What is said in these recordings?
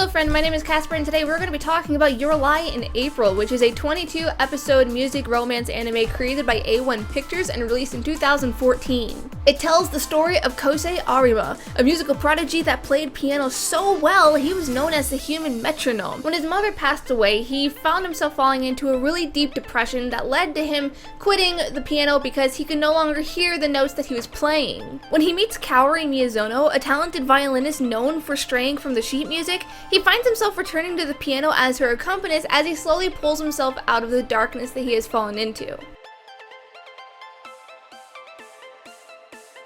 friend, my name is Casper, and today we're going to be talking about Your Lie in April, which is a 22-episode music romance anime created by A1 Pictures and released in 2014. It tells the story of Kousei Arima, a musical prodigy that played piano so well he was known as the human metronome. When his mother passed away, he found himself falling into a really deep depression that led to him quitting the piano because he could no longer hear the notes that he was playing. When he meets Kaori Myazono, a talented violinist known for straying from the sheet music, he finds himself returning to the piano as her accompanist as he slowly pulls himself out of the darkness that he has fallen into.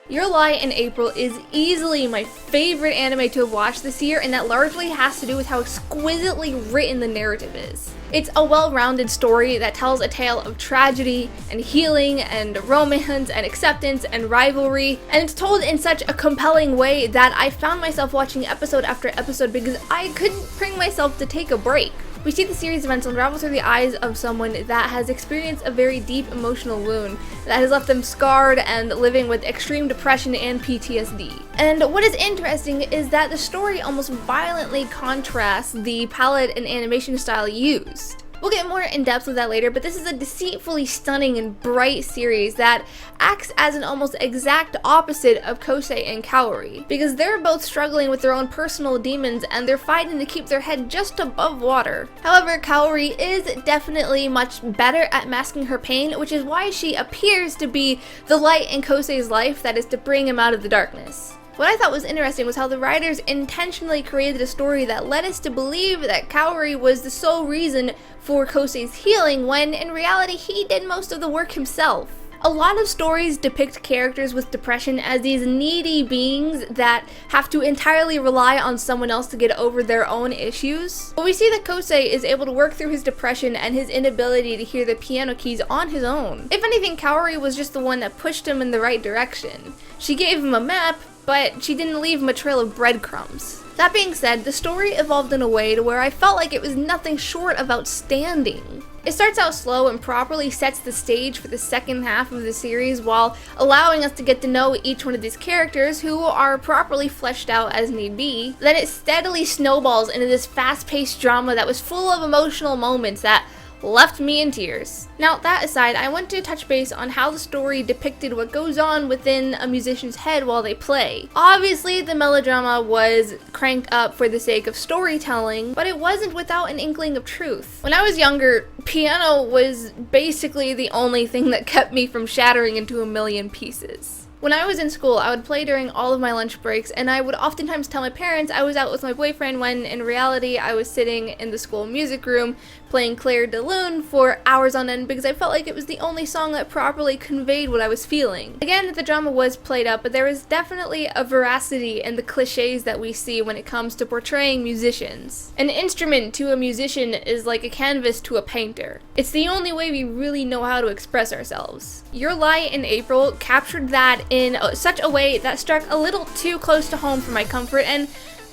Your Lie in April is easily my favorite anime to have watched this year, and that largely has to do with how exquisitely written the narrative is. It's a well-rounded story that tells a tale of tragedy and healing and romance and acceptance and rivalry, and it's told in such a compelling way that I found myself watching episode after episode because I couldn't bring myself to take a break. We see the series events unravel through the eyes of someone that has experienced a very deep emotional wound that has left them scarred and living with extreme depression and PTSD. And what is interesting is that the story almost violently contrasts the palette and animation style used. We'll get more in depth with that later, but this is a deceitfully stunning and bright series that acts as an almost exact opposite of Kousei and Kaori, because they're both struggling with their own personal demons and they're fighting to keep their head just above water. However, Kaori is definitely much better at masking her pain, which is why she appears to be the light in Kousei's life that is to bring him out of the darkness. What I thought was interesting was how the writers intentionally created a story that led us to believe that Kaori was the sole reason for Kousei's healing, when in reality he did most of the work himself. A lot of stories depict characters with depression as these needy beings that have to entirely rely on someone else to get over their own issues. But we see that Kousei is able to work through his depression and his inability to hear the piano keys on his own. If anything, Kaori was just the one that pushed him in the right direction. She gave him a map, but she didn't leave him a trail of breadcrumbs. That being said, the story evolved in a way to where I felt like it was nothing short of outstanding. It starts out slow and properly sets the stage for the second half of the series while allowing us to get to know each one of these characters who are properly fleshed out as need be. Then it steadily snowballs into this fast-paced drama that was full of emotional moments that left me in tears. Now, that aside, I want to touch base on how the story depicted what goes on within a musician's head while they play. Obviously, the melodrama was cranked up for the sake of storytelling, but it wasn't without an inkling of truth. When I was younger, piano was basically the only thing that kept me from shattering into a million pieces. When I was in school, I would play during all of my lunch breaks, and I would oftentimes tell my parents I was out with my boyfriend when in reality I was sitting in the school music room playing Clair de Lune for hours on end because I felt like it was the only song that properly conveyed what I was feeling. Again, the drama was played up, but there was definitely a veracity in the cliches that we see when it comes to portraying musicians. An instrument to a musician is like a canvas to a painter. It's the only way we really know how to express ourselves. Your Lie in April captured that in such a way that struck a little too close to home for my comfort, and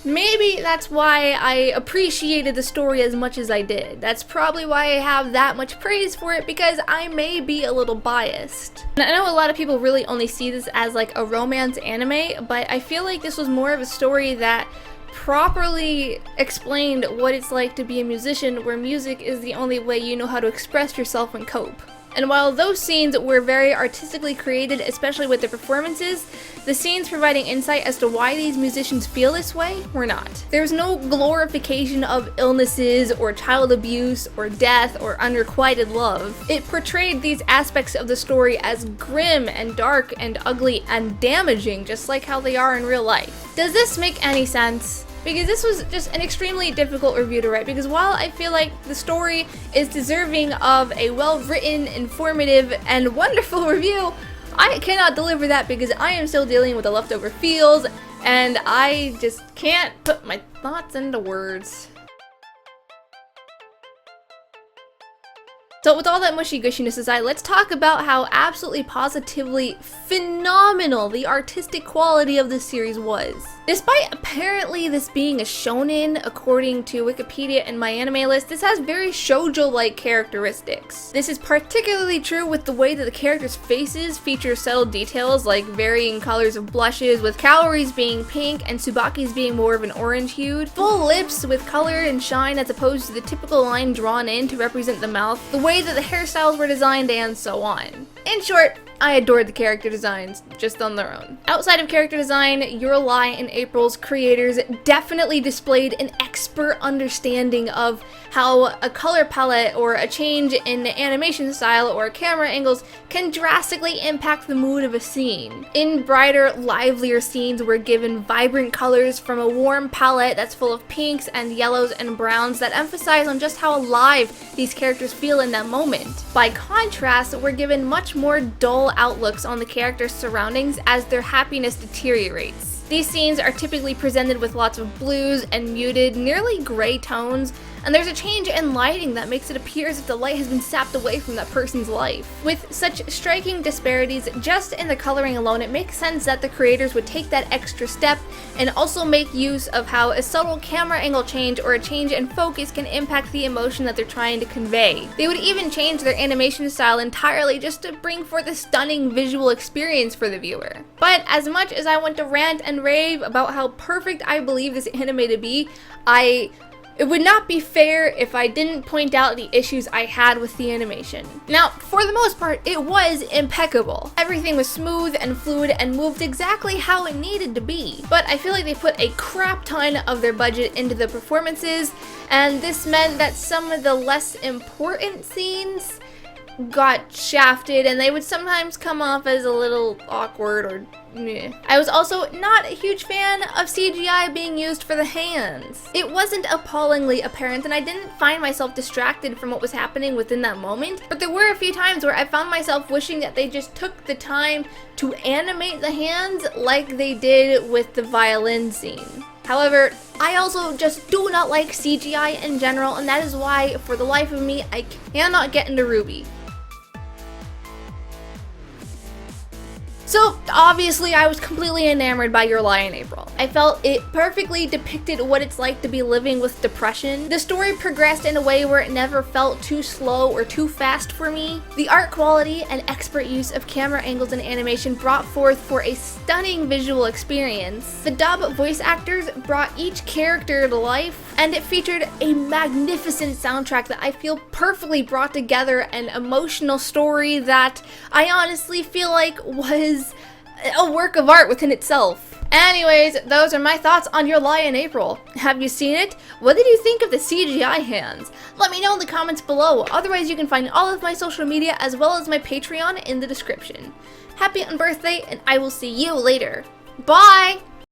maybe that's why I appreciated the story as much as I did. That's probably why I have that much praise for it, because I may be a little biased. And I know a lot of people really only see this as like a romance anime, but I feel like this was more of a story that properly explained what it's like to be a musician, where music is the only way you know how to express yourself and cope. And while those scenes were very artistically created, especially with the performances, the scenes providing insight as to why these musicians feel this way were not. There was no glorification of illnesses or child abuse or death or unrequited love. It portrayed these aspects of the story as grim and dark and ugly and damaging, just like how they are in real life. Does this make any sense? Because this was just an extremely difficult review to write, because while I feel like the story is deserving of a well-written, informative, and wonderful review, I cannot deliver that because I am still dealing with the leftover feels, and I just can't put my thoughts into words. So with all that mushy gushiness aside, let's talk about how absolutely positively phenomenal the artistic quality of this series was. Despite apparently this being a shonen, according to Wikipedia and MyAnimeList, this has very shoujo-like characteristics. This is particularly true with the way that the characters' faces feature subtle details like varying colors of blushes, with Kaori's being pink and Tsubaki's being more of an orange hued, full lips with color and shine as opposed to the typical line drawn in to represent the mouth, the way that the hairstyles were designed, and so on. In short, I adored the character designs, just on their own. Outside of character design, Your Lie and April's creators definitely displayed an expert understanding of how a color palette or a change in animation style or camera angles can drastically impact the mood of a scene. In brighter, livelier scenes, we're given vibrant colors from a warm palette that's full of pinks and yellows and browns that emphasize on just how alive these characters feel in that moment. By contrast, we're given much more dull outlooks on the characters' surroundings as their happiness deteriorates. These scenes are typically presented with lots of blues and muted, nearly gray tones, and there's a change in lighting that makes it appear as if the light has been sapped away from that person's life. With such striking disparities just in the coloring alone, it makes sense that the creators would take that extra step and also make use of how a subtle camera angle change or a change in focus can impact the emotion that they're trying to convey. They would even change their animation style entirely just to bring forth a stunning visual experience for the viewer. But as much as I want to rant and rave about how perfect I believe this anime to be, it would not be fair if I didn't point out the issues I had with the animation. Now, for the most part, it was impeccable. Everything was smooth and fluid and moved exactly how it needed to be. But I feel like they put a crap ton of their budget into the performances, and this meant that some of the less important scenes got shafted and they would sometimes come off as a little awkward or meh. I was also not a huge fan of CGI being used for the hands. It wasn't appallingly apparent and I didn't find myself distracted from what was happening within that moment, but there were a few times where I found myself wishing that they just took the time to animate the hands like they did with the violin scene. However, I also just do not like CGI in general, and that is why, for the life of me, I cannot get into Ruby. So, obviously, I was completely enamored by Your Lie in April. I felt it perfectly depicted what it's like to be living with depression. The story progressed in a way where it never felt too slow or too fast for me. The art quality and expert use of camera angles and animation brought forth for a stunning visual experience. The dub voice actors brought each character to life, and it featured a magnificent soundtrack that I feel perfectly brought together an emotional story that I honestly feel like was a work of art within itself. Anyways, those are my thoughts on Your Lie in April. Have you seen it? What did you think of the CGI hands? Let me know in the comments below. Otherwise, you can find all of my social media as well as my Patreon in the description. Happy unbirthday, and I will see you later. Bye!